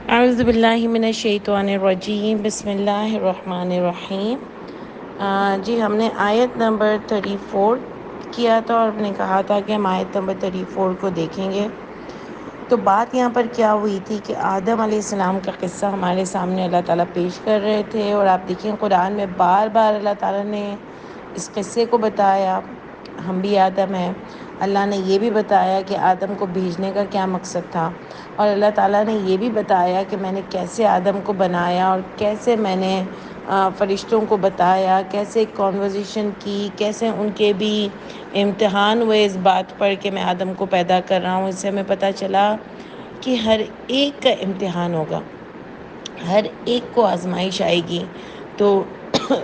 اعوذ باللہ من الشیطان الرجیم، بسم اللہ الرحمن الرحیم۔ جی ہم نے آیت نمبر 34 کیا تھا اور ہم نے کہا تھا کہ ہم آیت نمبر 34 کو دیکھیں گے۔ تو بات یہاں پر کیا ہوئی تھی کہ آدم علیہ السلام کا قصہ ہمارے سامنے اللہ تعالیٰ پیش کر رہے تھے، اور آپ دیکھیں قرآن میں بار بار اللہ تعالیٰ نے اس قصے کو بتایا۔ ہم بھی آدم ہیں، اللہ نے یہ بھی بتایا کہ آدم کو بھیجنے کا کیا مقصد تھا، اور اللہ تعالیٰ نے یہ بھی بتایا کہ میں نے کیسے آدم کو بنایا اور کیسے میں نے فرشتوں کو بتایا، کیسے کنورزیشن کی، کیسے ان کے بھی امتحان ہوئے اس بات پر کہ میں آدم کو پیدا کر رہا ہوں۔ اس سے ہمیں پتہ چلا کہ ہر ایک کا امتحان ہوگا، ہر ایک کو آزمائش آئے گی۔ تو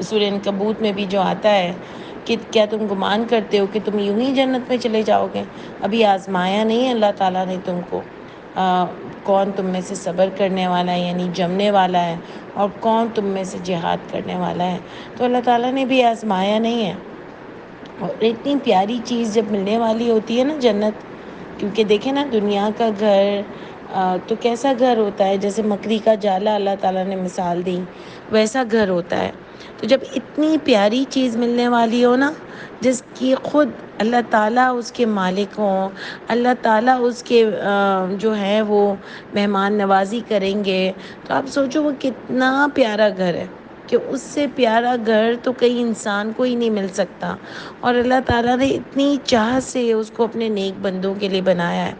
سورہ عنکبوت میں بھی جو آتا ہے کہ کیا تم گمان کرتے ہو کہ تم یوں ہی جنت میں چلے جاؤ گے؟ ابھی آزمایا نہیں ہے اللہ تعالیٰ نے تم کو، کون تم میں سے صبر کرنے والا ہے یعنی جمنے والا ہے، اور کون تم میں سے جہاد کرنے والا ہے۔ تو اللہ تعالیٰ نے بھی آزمایا نہیں ہے۔ اور اتنی پیاری چیز جب ملنے والی ہوتی ہے نا جنت، کیونکہ دیکھیں نا دنیا کا گھر تو کیسا گھر ہوتا ہے، جیسے مکڑی کا جالا اللہ تعالیٰ نے مثال دی، ویسا گھر ہوتا ہے۔ تو جب اتنی پیاری چیز ملنے والی ہو نا، جس کی خود اللہ تعالیٰ اس کے مالک ہوں، اللہ تعالیٰ اس کے جو ہے وہ مہمان نوازی کریں گے، تو آپ سوچو وہ کتنا پیارا گھر ہے کہ اس سے پیارا گھر تو کئی انسان کو ہی نہیں مل سکتا۔ اور اللہ تعالیٰ نے اتنی چاہ سے اس کو اپنے نیک بندوں کے لیے بنایا ہے۔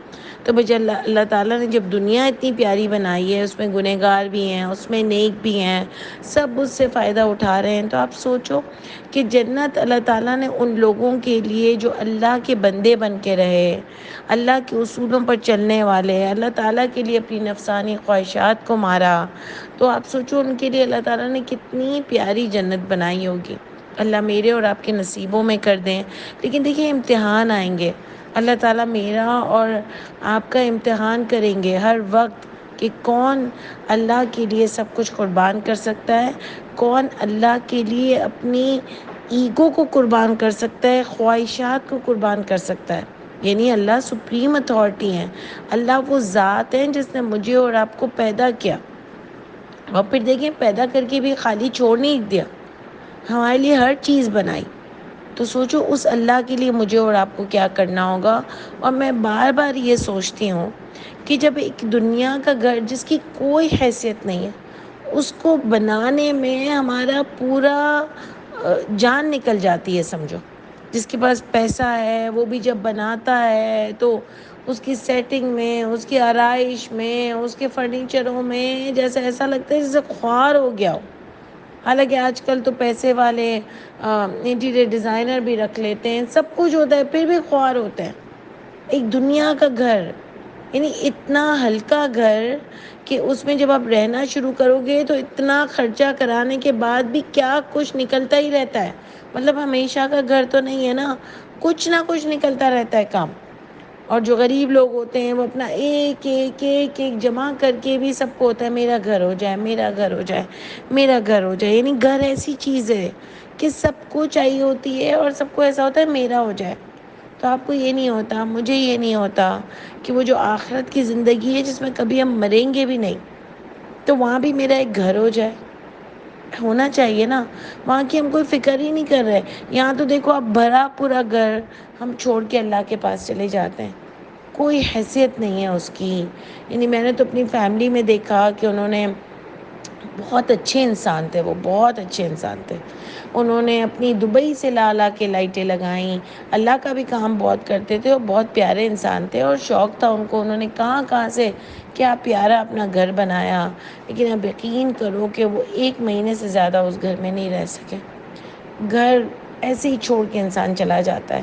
تو بجے اللہ تعالیٰ نے جب دنیا اتنی پیاری بنائی ہے، اس میں گنہگار بھی ہیں، اس میں نیک بھی ہیں، سب اس سے فائدہ اٹھا رہے ہیں، تو آپ سوچو کہ جنت اللہ تعالیٰ نے ان لوگوں کے لیے جو اللہ کے بندے بن کے رہے، اللہ کے اصولوں پر چلنے والے، اللہ تعالیٰ کے لیے اپنی نفسانی خواہشات کو مارا، تو آپ سوچو ان کے لیے اللہ تعالیٰ نے کتنی پیاری جنت بنائی ہوگی۔ اللہ میرے اور آپ کے نصیبوں میں کر دیں۔ لیکن دیکھیں امتحان آئیں گے، اللہ تعالیٰ میرا اور آپ کا امتحان کریں گے ہر وقت کہ کون اللہ کے لیے سب کچھ قربان کر سکتا ہے، کون اللہ کے لیے اپنی ایگو کو قربان کر سکتا ہے، خواہشات کو قربان کر سکتا ہے۔ یعنی اللہ سپریم اتھارٹی ہیں، اللہ وہ ذات ہیں جس نے مجھے اور آپ کو پیدا کیا، اور پھر دیکھیں پیدا کر کے بھی خالی چھوڑ نہیں دیا، ہمارے لیے ہر چیز بنائی۔ تو سوچو اس اللہ کے لیے مجھے اور آپ کو کیا کرنا ہوگا۔ اور میں بار بار یہ سوچتی ہوں کہ جب ایک دنیا کا گھر جس کی کوئی حیثیت نہیں ہے، اس کو بنانے میں ہمارا پورا جان نکل جاتی ہے، سمجھو جس کے پاس پیسہ ہے وہ بھی جب بناتا ہے تو اس کی سیٹنگ میں، اس کی آرائش میں، اس کے فرنیچروں میں جیسے ایسا لگتا ہے جیسے خوار ہو گیا ہو۔ حالانکہ آج کل تو پیسے والے انٹیریئر ڈیزائنر بھی رکھ لیتے ہیں، سب کچھ ہوتا ہے، پھر بھی خوار ہوتے ہیں۔ ایک دنیا کا گھر، یعنی اتنا ہلکا گھر کہ اس میں جب آپ رہنا شروع کرو گے تو اتنا خرچہ کرانے کے بعد بھی کیا کچھ نکلتا ہی رہتا ہے۔ مطلب ہمیشہ کا گھر تو نہیں ہے نا، کچھ نہ کچھ نکلتا رہتا ہے کام۔ اور جو غریب لوگ ہوتے ہیں وہ اپنا ایک ایک ایک ایک جمع کر کے بھی سب کو ہوتا ہے میرا گھر ہو جائے، میرا گھر ہو جائے، میرا گھر ہو جائے۔ یعنی گھر ایسی چیز ہے کہ سب کو چاہیے ہوتی ہے، اور سب کو ایسا ہوتا ہے میرا ہو جائے۔ تو آپ کو یہ نہیں ہوتا، مجھے یہ نہیں ہوتا کہ وہ جو آخرت کی زندگی ہے جس میں کبھی ہم مریں گے بھی نہیں، تو وہاں بھی میرا ایک گھر ہو جائے۔ ہونا چاہیے نا، وہاں کی ہم کوئی فکر ہی نہیں کر رہے۔ یہاں تو دیکھو اب بھرا پورا گھر ہم چھوڑ کے اللہ کے پاس چلے جاتے ہیں، کوئی حیثیت نہیں ہے اس کی۔ یعنی میں نے تو اپنی فیملی میں دیکھا کہ انہوں نے بہت اچھے انسان تھے، وہ بہت اچھے انسان تھے، انہوں نے اپنی دبئی سے لا لا کے لائٹیں لگائیں، اللہ کا بھی کام بہت کرتے تھے، اور بہت پیارے انسان تھے، اور شوق تھا ان کو، انہوں نے کہاں کہاں سے کیا پیارا اپنا گھر بنایا۔ لیکن اب یقین کرو کہ وہ 1 مہینے سے زیادہ اس گھر میں نہیں رہ سکے۔ گھر ایسے ہی چھوڑ کے انسان چلا جاتا ہے،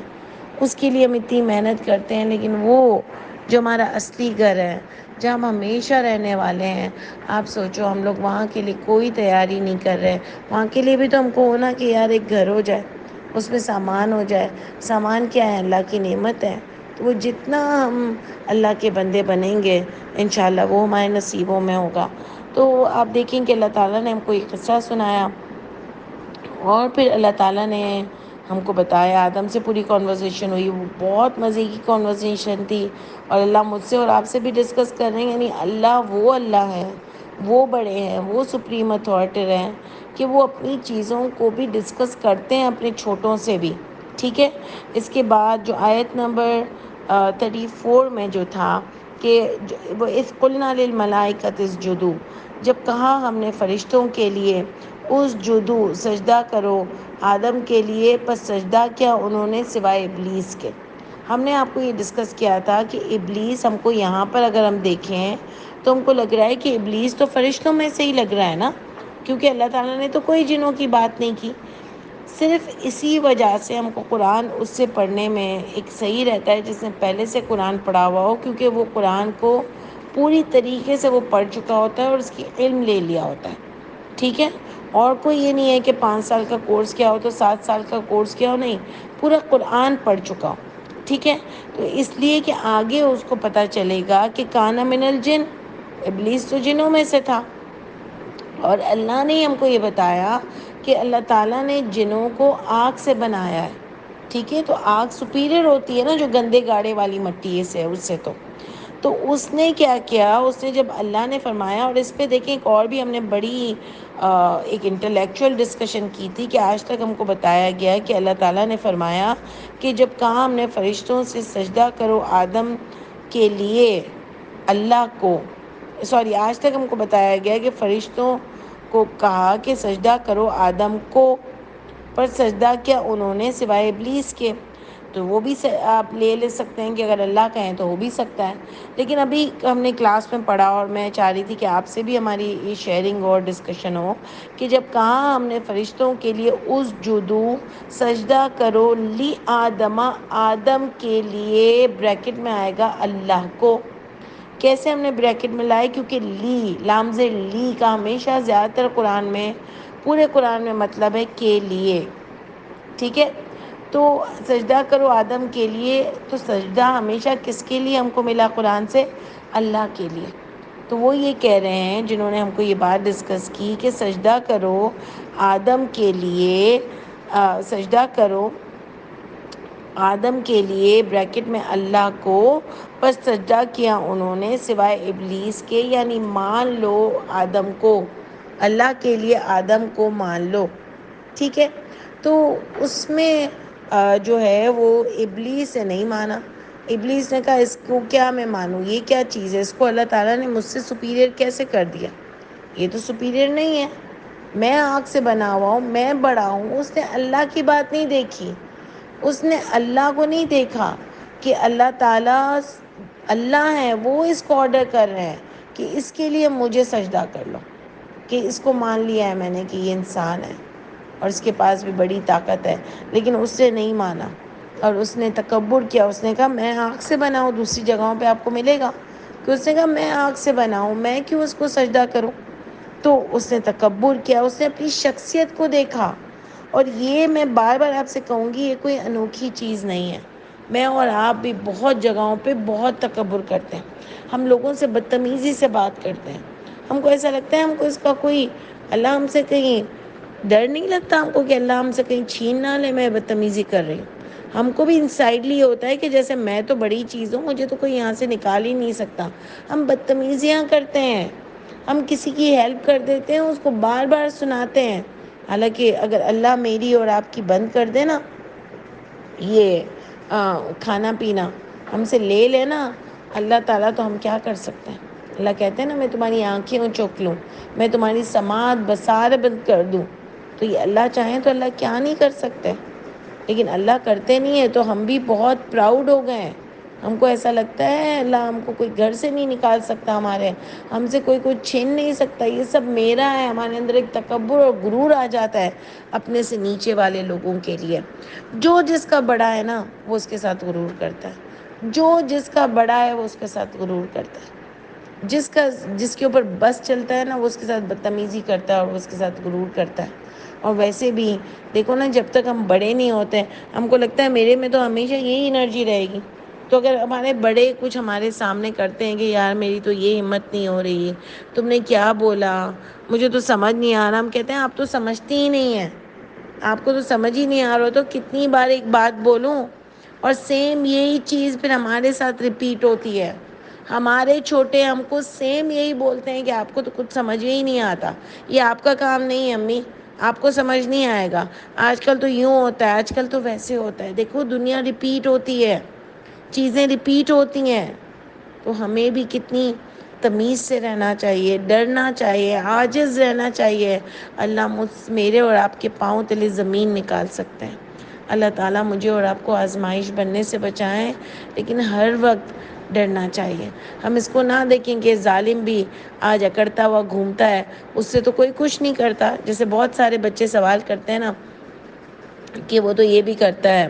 اس کے لیے ہم اتنی محنت کرتے ہیں، لیکن وہ جو ہمارا اصلی گھر ہے جہاں ہم ہمیشہ رہنے والے ہیں، آپ سوچو ہم لوگ وہاں کے لیے کوئی تیاری نہیں کر رہے۔ وہاں کے لیے بھی تو ہم کو ہونا کہ یار ایک گھر ہو جائے، اس میں سامان ہو جائے۔ سامان کیا ہے؟ اللہ کی نعمت ہے۔ تو وہ جتنا ہم اللہ کے بندے بنیں گے انشاءاللہ وہ ہمارے نصیبوں میں ہوگا۔ تو آپ دیکھیں کہ اللہ تعالیٰ نے ہم کو ایک قصہ سنایا، اور پھر اللہ تعالیٰ نے ہم کو بتایا، آدم سے پوری کنورسیشن ہوئی، وہ بہت مزے کی کنورسیشن تھی، اور اللہ مجھ سے اور آپ سے بھی ڈسکس کر رہے ہیں۔ یعنی اللہ وہ اللہ ہے وہ بڑے ہیں، وہ سپریم اتھارٹی ہیں کہ وہ اپنی چیزوں کو بھی ڈسکس کرتے ہیں اپنے چھوٹوں سے بھی، ٹھیک ہے۔ اس کے بعد جو آیت نمبر 34 میں جو تھا کہ وہ اذ قلنا للملائکۃ اسجدوا، جب کہا ہم نے فرشتوں کے لیے اسجدو سجدہ کرو آدم کے لیے، پس سجدہ کیا انہوں نے سوائے ابلیس کے۔ ہم نے آپ کو یہ ڈسکس کیا تھا کہ ابلیس ہم کو یہاں پر اگر ہم دیکھیں تو ہم کو لگ رہا ہے کہ ابلیس تو فرشتوں میں سے ہی لگ رہا ہے نا، کیونکہ اللہ تعالیٰ نے تو کوئی جنوں کی بات نہیں کی۔ صرف اسی وجہ سے ہم کو قرآن اس سے پڑھنے میں ایک صحیح رہتا ہے جس نے پہلے سے قرآن پڑھا ہوا ہو، کیونکہ وہ قرآن کو پوری طریقے سے وہ پڑھ چکا ہوتا ہے اور اس کی علم لے لیا ہوتا ہے، ٹھیک ہے۔ اور کوئی یہ نہیں ہے کہ 5 سال کا کورس کیا ہو تو 7 سال کا کورس کیا ہو، نہیں، پورا قرآن پڑھ چکا ہو، ٹھیک ہے۔ تو اس لیے کہ آگے اس کو پتہ چلے گا کہ کان من الجن، ابلیس تو جنوں میں سے تھا، اور اللہ نے ہم کو یہ بتایا کہ اللہ تعالیٰ نے جنوں کو آگ سے بنایا ہے، ٹھیک ہے۔ تو آگ سپیریئر ہوتی ہے نا، جو گندے گاڑے والی مٹی سے، اس سے تو اس نے کیا کیا، اس نے جب اللہ نے فرمایا، اور اس پہ دیکھیں ایک اور بھی ہم نے بڑی ایک انٹلیکچوئل ڈسکشن کی تھی کہ آج تک ہم کو بتایا گیا کہ اللہ تعالیٰ نے فرمایا کہ جب کہا ہم نے فرشتوں سے سجدہ کرو آدم کے لیے، اللہ کو، آج تک ہم کو بتایا گیا کہ فرشتوں کو کہا کہ سجدہ کرو آدم کو، پر سجدہ کیا انہوں نے سوائے ابلیس کے۔ تو وہ بھی آپ لے سکتے ہیں کہ اگر اللہ کہیں تو ہو بھی سکتا ہے، لیکن ابھی ہم نے کلاس میں پڑھا اور میں چاہ رہی تھی کہ آپ سے بھی ہماری یہ شیئرنگ اور ڈسکشن ہو کہ جب کہا ہم نے فرشتوں کے لیے اسجدو سجدہ کرو لی آدم، آدم کے لیے بریکٹ میں آئے گا اللہ کو۔ کیسے ہم نے بریکٹ میں لائے؟ کیونکہ لی، لامز لی کا ہمیشہ زیادہ تر قرآن میں، پورے قرآن میں مطلب ہے کے لیے، ٹھیک ہے۔ تو سجدہ کرو آدم کے لیے، تو سجدہ ہمیشہ کس کے لیے ہم کو ملا قرآن سے؟ اللہ کے لیے۔ تو وہ یہ کہہ رہے ہیں جنہوں نے ہم کو یہ بات ڈسکس کی کہ سجدہ کرو آدم کے لیے، سجدہ کرو آدم کے لیے بریکٹ میں اللہ کو، پس سجدہ کیا انہوں نے سوائے ابلیس کے، یعنی مان لو آدم کو، اللہ کے لیے آدم کو مان لو، ٹھیک ہے۔ تو اس میں جو ہے وہ ابلیس سے نہیں مانا۔ ابلیس نے کہا اس کو کیا میں مانوں، یہ کیا چیز ہے، اس کو اللہ تعالیٰ نے مجھ سے سپیریئر کیسے کر دیا، یہ تو سپیریئر نہیں ہے، میں آگ سے بنا ہوا ہوں، میں بڑا ہوں۔ اس نے اللہ کی بات نہیں دیکھی، اس نے اللہ کو نہیں دیکھا کہ اللہ تعالیٰ اللہ ہے، وہ اس کو آرڈر کر رہے ہیں کہ اس کے لیے مجھے سجدہ کر لو، کہ اس کو مان لیا ہے میں نے کہ یہ انسان ہے اور اس کے پاس بھی بڑی طاقت ہے، لیکن اس سے نہیں مانا اور اس نے تکبر کیا۔ اس نے کہا میں آگ سے بنا ہوں، دوسری جگہوں پہ آپ کو ملے گا کہ اس نے کہا میں آگ سے بنا ہوں، میں کیوں اس کو سجدہ کروں۔ تو اس نے تکبر کیا، اس نے اپنی شخصیت کو دیکھا۔ اور یہ میں بار بار آپ سے کہوں گی، یہ کوئی انوکھی چیز نہیں ہے، میں اور آپ بھی بہت جگہوں پہ بہت تکبر کرتے ہیں، ہم لوگوں سے بدتمیزی سے بات کرتے ہیں، ہم کو ایسا لگتا ہے ہم کو اس کا کوئی، اللہ ہم سے کہیں ڈر نہیں لگتا ہم کو کہ اللہ ہم سے کہیں چھین نہ لے، میں بدتمیزی کر رہی ہوں۔ ہم کو بھی انسائڈلی ہوتا ہے کہ جیسے میں تو بڑی چیز ہوں، مجھے تو کوئی یہاں سے نکال ہی نہیں سکتا، ہم بدتمیزیاں کرتے ہیں، ہم کسی کی ہیلپ کر دیتے ہیں، اس کو بار بار سناتے ہیں، حالانکہ اگر اللہ میری اور آپ کی بند کر دے نا یہ کھانا پینا، ہم سے لے لینا اللہ تعالیٰ، تو ہم کیا کر سکتے ہیں؟ اللہ کہتے ہیں نا میں تمہاری آنکھیں چوک لوں، میں تمہاری سماعت بصارت بند کر دوں، تو یہ اللہ چاہیں تو اللہ کیا نہیں کر سکتے، لیکن اللہ کرتے نہیں ہے تو ہم بھی بہت پراؤڈ ہو گئے ہیں، ہم کو ایسا لگتا ہے اللہ ہم کو کوئی گھر سے نہیں نکال سکتا، ہمارے ہم سے کوئی چھین نہیں سکتا، یہ سب میرا ہے، ہمارے اندر ایک تکبر اور غرور آ جاتا ہے اپنے سے نیچے والے لوگوں کے لیے۔ جو جس کا بڑا ہے نا وہ اس کے ساتھ غرور کرتا ہے، جو جس کا بڑا ہے وہ اس کے ساتھ غرور کرتا ہے، جس کے اوپر بس چلتا ہے نا وہ اس کے ساتھ بدتمیزی کرتا ہے اور وہ اس کے ساتھ غرور کرتا ہے۔ اور ویسے بھی دیکھو نا، جب تک ہم بڑے نہیں ہوتے ہم کو لگتا ہے میرے میں تو ہمیشہ یہی انرجی رہے گی، تو اگر ہمارے بڑے کچھ ہمارے سامنے کرتے ہیں کہ یار میری تو یہ ہمت نہیں ہو رہی، تم نے کیا بولا، مجھے تو سمجھ نہیں آ رہا، ہم کہتے ہیں آپ تو سمجھتی ہی نہیں ہیں، آپ کو تو سمجھ ہی نہیں آ رہا، تو کتنی بار ایک بات بولوں اور سیم یہی چیز پھر ہمارے ساتھ ریپیٹ ہوتی ہے، ہمارے چھوٹے ہم کو سیم یہی بولتے ہیں کہ آپ کو تو کچھ سمجھ ہی نہیں آتا، یہ آپ کا کام نہیں ہے امی، آپ کو سمجھ نہیں آئے گا، آج کل تو یوں ہوتا ہے، آج کل تو ویسے ہوتا ہے۔ دیکھو دنیا ریپیٹ ہوتی ہے، چیزیں ریپیٹ ہوتی ہیں، تو ہمیں بھی کتنی تمیز سے رہنا چاہیے، ڈرنا چاہیے، عاجز رہنا چاہیے۔ اللہ میرے اور آپ کے پاؤں تلے زمین نکال سکتے ہیں۔ اللہ تعالیٰ مجھے اور آپ کو آزمائش بننے سے بچائیں، لیکن ہر وقت ڈرنا چاہیے۔ ہم اس کو نہ دیکھیں کہ ظالم بھی آج اکڑتا ہوا گھومتا ہے، اس سے تو کوئی کچھ نہیں کرتا۔ جیسے بہت سارے بچے سوال کرتے ہیں نا کہ وہ تو یہ بھی کرتا ہے،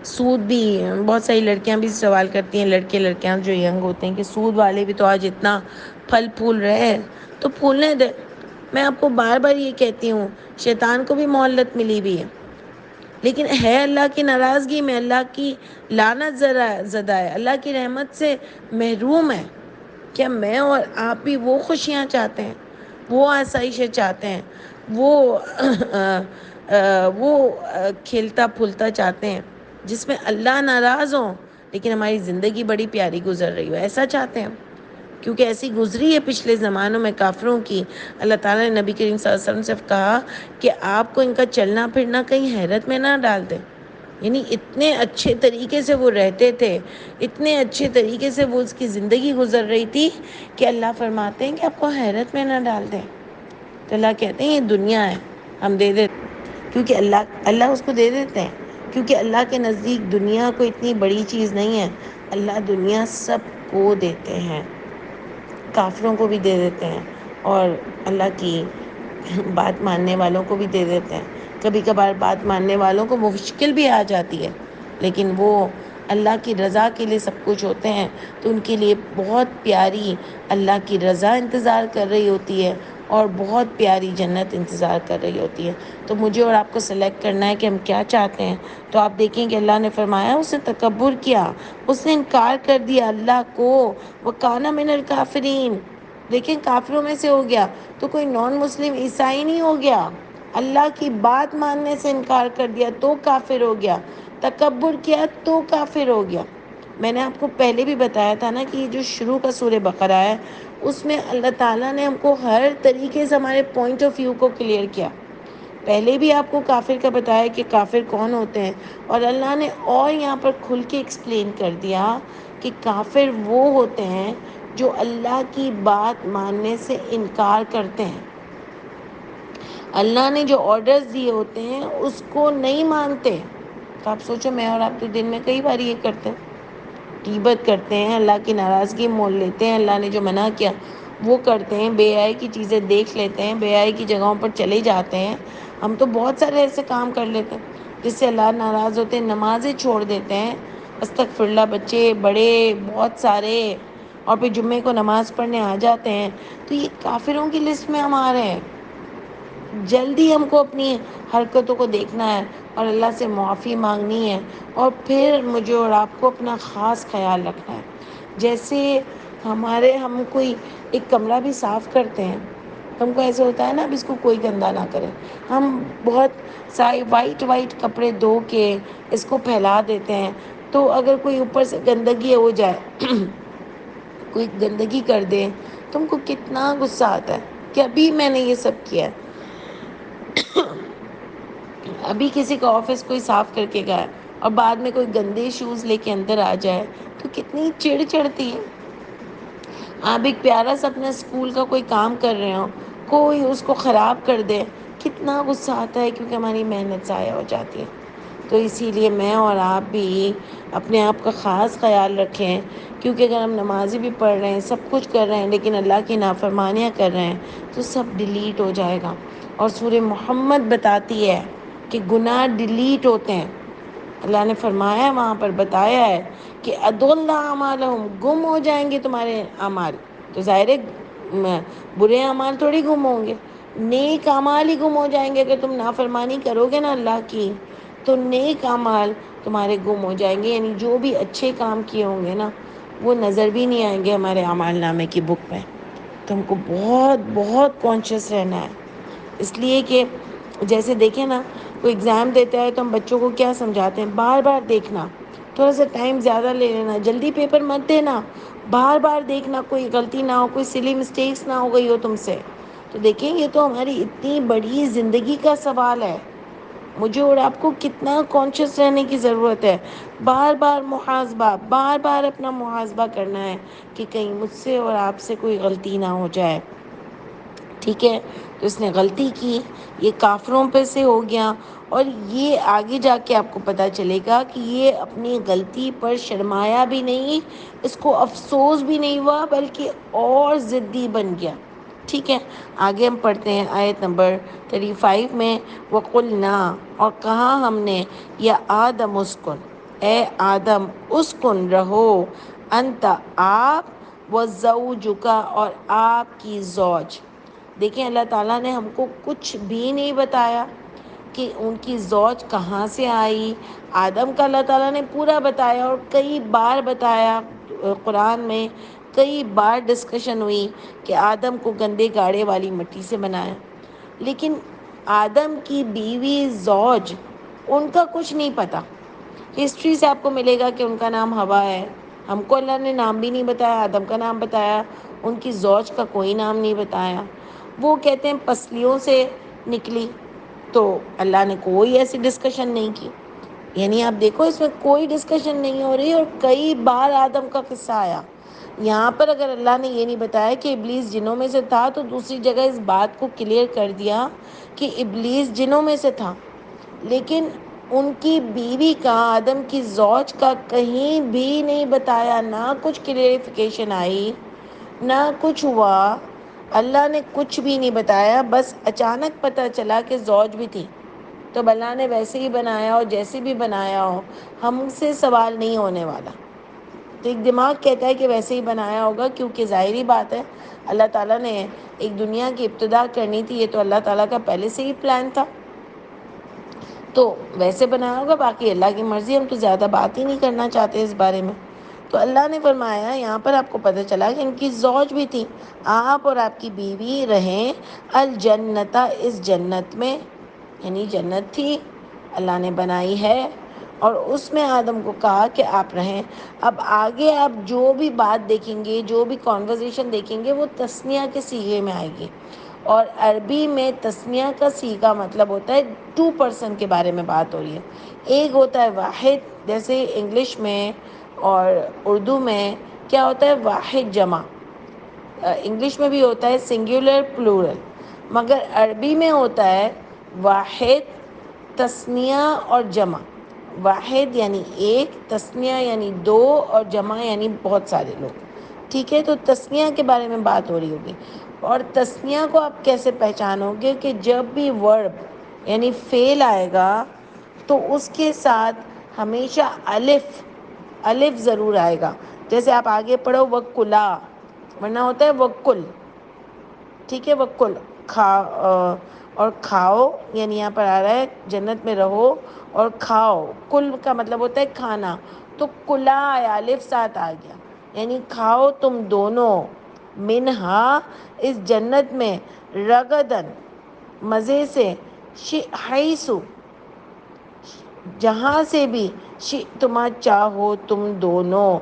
سود بھی، بہت ساری لڑکیاں بھی سوال کرتی ہیں، لڑکے لڑکیاں جو ینگ ہوتے ہیں کہ سود والے بھی تو آج اتنا پھل پھول رہے ہیں، تو پھولنے دے۔ میں آپ کو بار بار یہ کہتی ہوں، شیطان کو بھی مہلت ملی بھی ہے، لیکن ہے اللہ کی ناراضگی میں، اللہ کی لعنت زدہ ہے، اللہ کی رحمت سے محروم ہے۔ کیا میں اور آپ بھی وہ خوشیاں چاہتے ہیں، وہ آسائشیں چاہتے ہیں، وہ کھیلتا پھولتا چاہتے ہیں جس میں اللہ ناراض ہو لیکن ہماری زندگی بڑی پیاری گزر رہی ہو؟ ایسا چاہتے ہیں؟ کیونکہ ایسی گزری ہے پچھلے زمانوں میں کافروں کی۔ اللہ تعالیٰ نے نبی کریم صلی اللہ علیہ وسلم سے کہا کہ آپ کو ان کا چلنا پھرنا کہیں حیرت میں نہ ڈال دے۔ یعنی اتنے اچھے طریقے سے وہ رہتے تھے، اتنے اچھے طریقے سے وہ اس کی زندگی گزر رہی تھی کہ اللہ فرماتے ہیں کہ آپ کو حیرت میں نہ ڈال دیں۔ تو اللہ کہتے ہیں یہ دنیا ہے، ہم دے دیتے کیونکہ اللہ اس کو دے دیتے ہیں، کیونکہ اللہ کے نزدیک دنیا کوئی اتنی بڑی چیز نہیں ہے۔ اللہ دنیا سب کو دیتے ہیں، کافروں کو بھی دے دیتے ہیں اور اللہ کی بات ماننے والوں کو بھی دے دیتے ہیں۔ کبھی کبھار بات ماننے والوں کو مشکل بھی آ جاتی ہے، لیکن وہ اللہ کی رضا کے لیے سب کچھ ہوتے ہیں، تو ان کے لیے بہت پیاری اللہ کی رضا انتظار کر رہی ہوتی ہے اور بہت پیاری جنت انتظار کر رہی ہوتی ہے۔ تو مجھے اور آپ کو سلیکٹ کرنا ہے کہ ہم کیا چاہتے ہیں۔ تو آپ دیکھیں کہ اللہ نے فرمایا اس نے تکبر کیا، اس نے انکار کر دیا اللہ کو، وَكَانَ مِنَ الْكَافِرِينَ۔ دیکھیں کافروں میں سے ہو گیا، تو کوئی نان مسلم عیسائی نہیں ہو گیا، اللہ کی بات ماننے سے انکار کر دیا تو کافر ہو گیا، تکبر کیا تو کافر ہو گیا۔ میں نے آپ کو پہلے بھی بتایا تھا نا کہ یہ جو شروع کا سورہ بقرہ ہے، اس میں اللہ تعالیٰ نے ہم کو ہر طریقے سے ہمارے پوائنٹ آف ویو کو کلیئر کیا۔ پہلے بھی آپ کو کافر کا بتایا کہ کافر کون ہوتے ہیں، اور اللہ نے اور یہاں پر کھل کے ایکسپلین کر دیا کہ کافر وہ ہوتے ہیں جو اللہ کی بات ماننے سے انکار کرتے ہیں، اللہ نے جو آرڈرز دیے ہوتے ہیں اس کو نہیں مانتے۔ تو آپ سوچو، میں اور آپ تو دن میں کئی بار یہ کرتے ہیں، غیبت کرتے ہیں، اللہ کی ناراضگی مول لیتے ہیں، اللہ نے جو منع کیا وہ کرتے ہیں، بے حیائی کی چیزیں دیکھ لیتے ہیں، بے حیائی کی جگہوں پر چلے جاتے ہیں۔ ہم تو بہت سارے ایسے کام کر لیتے ہیں جس سے اللہ ناراض ہوتے ہیں، نمازیں چھوڑ دیتے ہیں، استغفراللہ، بچے بڑے بہت سارے، اور پھر جمعے کو نماز پڑھنے آ جاتے ہیں، تو یہ کافروں کی لسٹ میں ہم آ رہے ہیں۔ جلدی ہم کو اپنی حرکتوں کو دیکھنا ہے اور اللہ سے معافی مانگنی ہے، اور پھر مجھے اور آپ کو اپنا خاص خیال رکھنا ہے۔ جیسے ہم کوئی ایک کمرہ بھی صاف کرتے ہیں، ہم کو ایسے ہوتا ہے نا اب اس کو کوئی گندا نہ کرے، ہم بہت سارے وائٹ کپڑے دھو کے اس کو پھیلا دیتے ہیں، تو اگر کوئی اوپر سے گندگی ہو جائے، کوئی گندگی کر دے، تم کو کتنا غصہ آتا ہے کہ ابھی میں نے یہ سب کیا ہے، ابھی کسی کا آفس کوئی صاف کر کے گیا اور بعد میں کوئی گندے شوز لے کے اندر آ جائے تو کتنی چڑ چڑھتی ہے۔ آپ ایک پیارا سا اپنا اسکول کا کوئی کام کر رہے ہو، کوئی اس کو خراب کر دے، کتنا غصہ آتا ہے، کیونکہ ہماری محنت ضائع ہو جاتی ہے۔ تو اسی لیے میں اور آپ بھی اپنے آپ کا خاص خیال رکھیں، کیونکہ اگر ہم نمازیں بھی پڑھ رہے ہیں، سب کچھ کر رہے ہیں، لیکن اللہ کی نافرمانیاں کر رہے ہیں تو سب ڈیلیٹ ہو جائے گا۔ اور سورہ محمد بتاتی ہے کہ گناہ ڈیلیٹ ہوتے ہیں۔ اللہ نے فرمایا ہے، وہاں پر بتایا ہے کہ اضل اعمالہم، گم ہو جائیں گے تمہارے اعمال، تو ظاہر ہے برے اعمال تھوڑی گم ہوں گے، نیک اعمال ہی گم ہو جائیں گے۔ اگر تم نافرمانی کرو گے نا اللہ کی تو نیک اعمال تمہارے گم ہو جائیں گے، یعنی جو بھی اچھے کام کیے ہوں گے نا وہ نظر بھی نہیں آئیں گے ہمارے اعمال نامے کی بک میں۔ تو ہم کو بہت بہت کانشیس رہنا ہے، اس لیے کہ جیسے دیکھیں نا، کوئی ایگزام دیتا ہے تو ہم بچوں کو کیا سمجھاتے ہیں، بار بار دیکھنا تھوڑا سا ٹائم زیادہ لے لینا، جلدی پیپر مت دینا، بار بار دیکھنا کوئی غلطی نہ ہو، کوئی سلی مسٹیکس نہ ہو گئی ہو تم سے۔ تو دیکھیں یہ تو ہماری اتنی بڑی زندگی کا سوال ہے، مجھے اور آپ کو کتنا کانشیس رہنے کی ضرورت ہے، بار بار محاسبہ، بار بار اپنا محاسبہ کرنا ہے کہ کہیں مجھ سے اور آپ سے کوئی غلطی نہ ہو جائے۔ ٹھیک ہے، تو اس نے غلطی کی، یہ کافروں پہ سے ہو گیا، اور یہ آگے جا کے آپ کو پتہ چلے گا کہ یہ اپنی غلطی پر شرمایا بھی نہیں، اس کو افسوس بھی نہیں ہوا، بلکہ اور ضدی بن گیا۔ ٹھیک ہے، آگے ہم پڑھتے ہیں آیت نمبر 35 میں، وَقُلْنَا، اور کہا ہم نے، یا آدم اسکن، اے آدم اسکن رہو، انت آپ، وزوجک اور آپ کی زوج۔ دیکھیں اللہ تعالیٰ نے ہم کو کچھ بھی نہیں بتایا کہ ان کی زوج کہاں سے آئی۔ آدم کا اللہ تعالیٰ نے پورا بتایا، اور کئی بار بتایا، قرآن میں کئی بار ڈسکشن ہوئی کہ آدم کو گندے گاڑے والی مٹی سے بنایا، لیکن آدم کی بیوی زوج، ان کا کچھ نہیں پتہ۔ ہسٹری سے آپ کو ملے گا کہ ان کا نام ہوا ہے، ہم کو اللہ نے نام بھی نہیں بتایا، آدم کا نام بتایا، ان کی زوج کا کوئی نام نہیں بتایا۔ وہ کہتے ہیں پسلیوں سے نکلی، تو اللہ نے کوئی ایسی ڈسکشن نہیں کی، یعنی آپ دیکھو اس میں کوئی ڈسکشن نہیں ہو رہی، اور کئی بار آدم کا قصہ آیا۔ یہاں پر اگر اللہ نے یہ نہیں بتایا کہ ابلیس جنوں میں سے تھا، تو دوسری جگہ اس بات کو کلیئر کر دیا کہ ابلیس جنوں میں سے تھا، لیکن ان کی بیوی کا، آدم کی زوج کا کہیں بھی نہیں بتایا، نہ کچھ کلیئرفیکیشن آئی، نہ کچھ ہوا، اللہ نے کچھ بھی نہیں بتایا، بس اچانک پتہ چلا کہ زوج بھی تھی۔ تو اللہ نے ویسے ہی بنایا ہو، جیسے بھی بنایا ہو، ہم سے سوال نہیں ہونے والا۔ تو ایک دماغ کہتا ہے کہ ویسے ہی بنایا ہوگا، کیونکہ ظاہری بات ہے اللہ تعالیٰ نے ایک دنیا کی ابتدا کرنی تھی، یہ تو اللہ تعالیٰ کا پہلے سے ہی پلان تھا، تو ویسے بنایا ہوگا، باقی اللہ کی مرضی، ہم تو زیادہ بات ہی نہیں کرنا چاہتے اس بارے میں۔ تو اللہ نے فرمایا یہاں پر آپ کو پتہ چلا کہ ان کی زوج بھی تھی، آپ اور آپ کی بیوی رہیں الجنت، اس جنت میں، یعنی جنت تھی اللہ نے بنائی ہے، اور اس میں آدم کو کہا کہ آپ رہیں۔ اب آگے آپ جو بھی بات دیکھیں گے، جو بھی کنورزیشن دیکھیں گے، وہ تثنیہ کے صیغے میں آئے گی، اور عربی میں تثنیہ کا صیغہ مطلب ہوتا ہے 2 پرسن کے بارے میں بات ہو رہی ہے۔ ایک ہوتا ہے واحد، جیسے انگلش میں اور اردو میں کیا ہوتا ہے واحد جمع، انگلش میں بھی ہوتا ہے سنگولر پلورل، مگر عربی میں ہوتا ہے واحد، تثنیہ اور جمع۔ واحد یعنی ایک، تثنیہ یعنی 2، اور جمع یعنی بہت سارے لوگ۔ ٹھیک ہے، تو تثنیہ کے بارے میں بات ہو رہی ہوگی، اور تثنیہ کو آپ کیسے پہچانو گے کہ جب بھی ورب یعنی فعل آئے گا تو اس کے ساتھ ہمیشہ الف ضرور آئے گا۔ جیسے آپ آگے پڑھو وکلا، ورنہ ہوتا ہے وکل۔ ٹھیک ہے، وکل اور کھاؤ، یعنی یہاں پر آ رہا ہے جنت میں رہو اور کھاؤ، کل کا مطلب ہوتا ہے کھانا، تو کلا آیا، الف ساتھ آ گیا، یعنی کھاؤ تم دونوں، منہا، اس جنت میں، رغدن، مزے سے، حیثو، جہاں سے بھی، تما چاہو تم دونوں،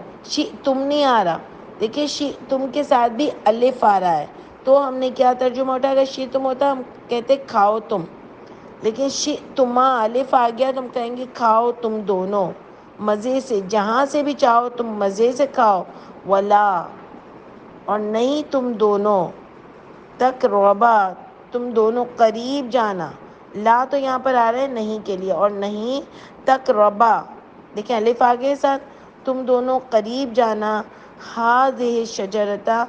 تم نہیں آ رہا، دیکھیں تم کے ساتھ بھی الف آ رہا ہے، تو ہم نے کیا ترجمہ ہوتا ہے، اگر تم ہوتا ہم کہتے کھاؤ تم، لیکن تما الف آ گیا، تم کہیں گے کھاؤ تم دونوں، مزے سے، جہاں سے بھی چاہو تم مزے سے کھاؤ، ولا، اور نہیں تم دونوں، تقربا، تم دونوں قریب جانا، لا تو یہاں پر آ رہا ہے نہیں کے لیے، اور نہیں تقربا، دیکھیں الف آگے ساتھ، تم دونوں قریب جانا، ہذہ شجرتا،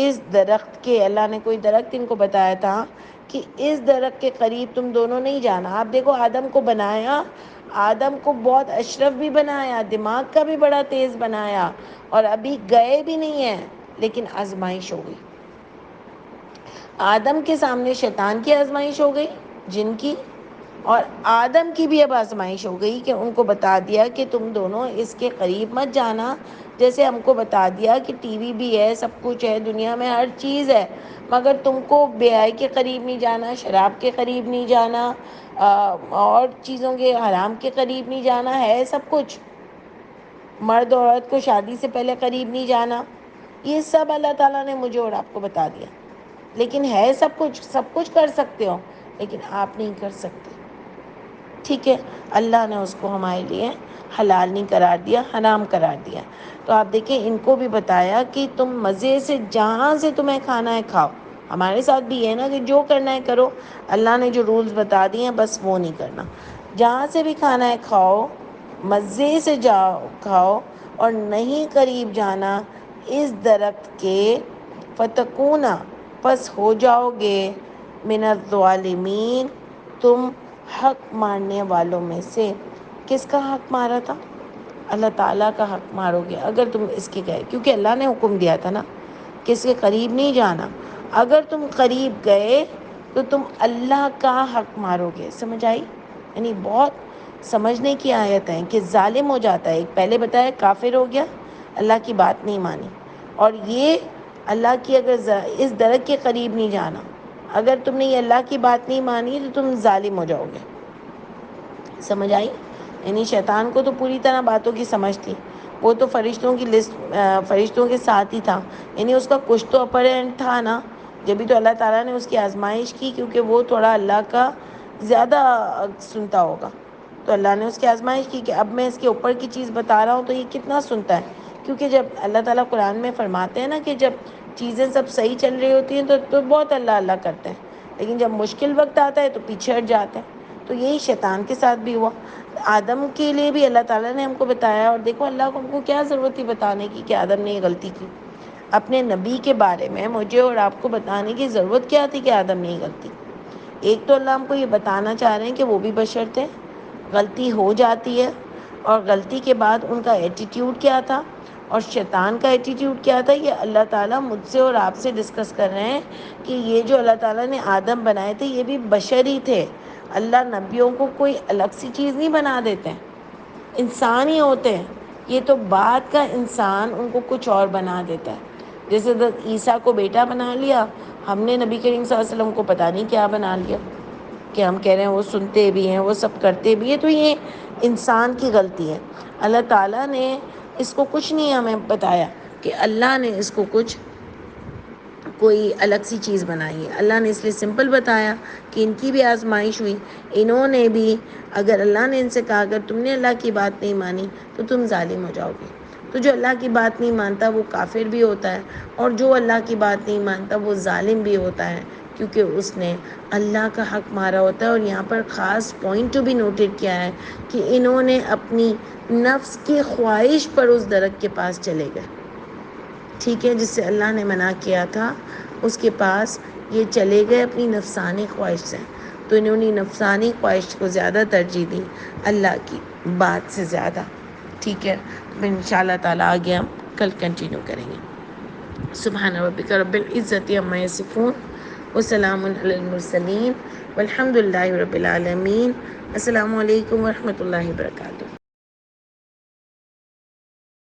اس درخت کے، اللہ نے کوئی درخت ان کو بتایا تھا کہ اس درخت کے قریب تم دونوں نہیں جانا۔ آپ دیکھو آدم کو بنایا، آدم کو بہت اشرف بھی بنایا، دماغ کا بھی بڑا تیز بنایا، اور ابھی گئے بھی نہیں ہیں، لیکن آزمائش ہو گئی۔ آدم کے سامنے شیطان کی آزمائش ہو گئی، جن کی، اور آدم کی بھی اب آزمائش ہو گئی کہ ان کو بتا دیا کہ تم دونوں اس کے قریب مت جانا، جیسے ہم کو بتا دیا کہ ٹی وی بھی ہے، سب کچھ ہے، دنیا میں ہر چیز ہے، مگر تم کو بے حیائی کے قریب نہیں جانا، شراب کے قریب نہیں جانا، اور چیزوں کے حرام کے قریب نہیں جانا، ہے سب کچھ، مرد اور عورت کو شادی سے پہلے قریب نہیں جانا، یہ سب اللہ تعالیٰ نے مجھے اور آپ کو بتا دیا. لیکن ہے سب کچھ کر سکتے ہو، لیکن آپ نہیں کر سکتے. ٹھیک ہے، اللہ نے اس کو ہمارے لیے حلال نہیں قرار دیا، حرام قرار دیا. تو آپ دیکھیں ان کو بھی بتایا کہ تم مزے سے جہاں سے تمہیں کھانا ہے کھاؤ. ہمارے ساتھ بھی ہے نا کہ جو کرنا ہے کرو، اللہ نے جو رولز بتا دیے ہیں بس وہ نہیں کرنا. جہاں سے بھی کھانا ہے کھاؤ، مزے سے جاؤ کھاؤ، اور نہیں قریب جانا اس درخت کے، فتکونا پس ہو جاؤ گے، من الظالمین تم حق مارنے والوں میں سے. کس کا حق مارا تھا؟ اللہ تعالیٰ کا حق مارو گے اگر تم اس کے گئے، کیونکہ اللہ نے حکم دیا تھا نا کہ اس کے قریب نہیں جانا. اگر تم قریب گئے تو تم اللہ کا حق مارو گے. سمجھ آئی؟ یعنی بہت سمجھنے کی آیت ہے کہ ظالم ہو جاتا ہے. ایک پہلے بتایا کافر ہو گیا، اللہ کی بات نہیں مانی، اور یہ اللہ کی اگر اس درخت کے قریب نہیں جانا، اگر تم نے یہ اللہ کی بات نہیں مانی تو تم ظالم ہو جاؤ گے. سمجھ آئی؟ یعنی شیطان کو تو پوری طرح باتوں کی سمجھ تھی، وہ تو فرشتوں کی لسٹ، فرشتوں کے ساتھ ہی تھا. یعنی اس کا کچھ تو اپر اینڈ تھا نا، جبھی تو اللہ تعالیٰ نے اس کی آزمائش کی، کیونکہ وہ تھوڑا اللہ کا زیادہ سنتا ہوگا. تو اللہ نے اس کی آزمائش کی کہ اب میں اس کے اوپر کی چیز بتا رہا ہوں تو یہ کتنا سنتا ہے. کیونکہ جب اللہ تعالیٰ قرآن میں فرماتے ہیں نا کہ جب چیزیں سب صحیح چل رہی ہوتی ہیں تو بہت اللہ اللہ کرتے ہیں، لیکن جب مشکل وقت آتا ہے تو پیچھے ہٹ جاتے ہیں. تو یہی شیطان کے ساتھ بھی ہوا. آدم کے لیے بھی اللہ تعالیٰ نے ہم کو بتایا، اور دیکھو اللہ کو ہم کو کیا ضرورت تھی بتانے کی کہ آدم نے یہ غلطی کی. اپنے نبی کے بارے میں مجھے اور آپ کو بتانے کی ضرورت کیا تھی کہ آدم نے یہ غلطی. ایک تو اللہ ہم کو یہ بتانا چاہ رہے ہیں کہ وہ بھی بشر تھے، غلطی ہو جاتی ہے، اور غلطی کے بعد ان کا ایٹیٹیوڈ کیا تھا اور شیطان کا ایٹیٹیوڈ کیا تھا. یہ اللہ تعالیٰ مجھ سے اور آپ سے ڈسکس کر رہے ہیں کہ یہ جو اللہ تعالیٰ نے آدم بنائے تھے یہ بھی بشر ہی تھے. اللہ نبیوں کو کوئی الگ سی چیز نہیں بنا دیتے ہیں، انسان ہی ہوتے ہیں. یہ تو بعد کا انسان ان کو کچھ اور بنا دیتا ہے. جیسے عیسیٰ کو بیٹا بنا لیا، ہم نے نبی کریم صلی اللہ علیہ وسلم کو پتہ نہیں کیا بنا لیا، کہ ہم کہہ رہے ہیں وہ سنتے بھی ہیں، وہ سب کرتے بھی ہیں. تو یہ انسان کی غلطی ہے. اللہ تعالیٰ نے اس کو کچھ نہیں ہمیں بتایا کہ اللہ نے اس کو کچھ کوئی الگ سی چیز بنائی ہے. اللہ نے اس لیے سمپل بتایا کہ ان کی بھی آزمائش ہوئی. انہوں نے بھی، اگر اللہ نے ان سے کہا اگر تم نے اللہ کی بات نہیں مانی تو تم ظالم ہو جاؤ گے. تو جو اللہ کی بات نہیں مانتا وہ کافر بھی ہوتا ہے، اور جو اللہ کی بات نہیں مانتا وہ ظالم بھی ہوتا ہے، کیونکہ اس نے اللہ کا حق مارا ہوتا ہے. اور یہاں پر خاص پوائنٹ بھی نوٹڈ کیا ہے کہ انہوں نے اپنی نفس کی خواہش پر اس درخت کے پاس چلے گئے. ٹھیک ہے، جس سے اللہ نے منع کیا تھا اس کے پاس یہ چلے گئے اپنی نفسانی خواہش سے. تو انہوں نے نفسانی خواہش کو زیادہ ترجیح دی اللہ کی بات سے زیادہ. ٹھیک ہے، انشاءاللہ تعالیٰ آگے ہم کل کنٹینیو کریں گے. سبحان ربک رب العزت عما یصفون وسلام علی المرسلین والحمد للہ رب العالمین. السلام علیکم ورحمۃ اللہ وبرکاتہ.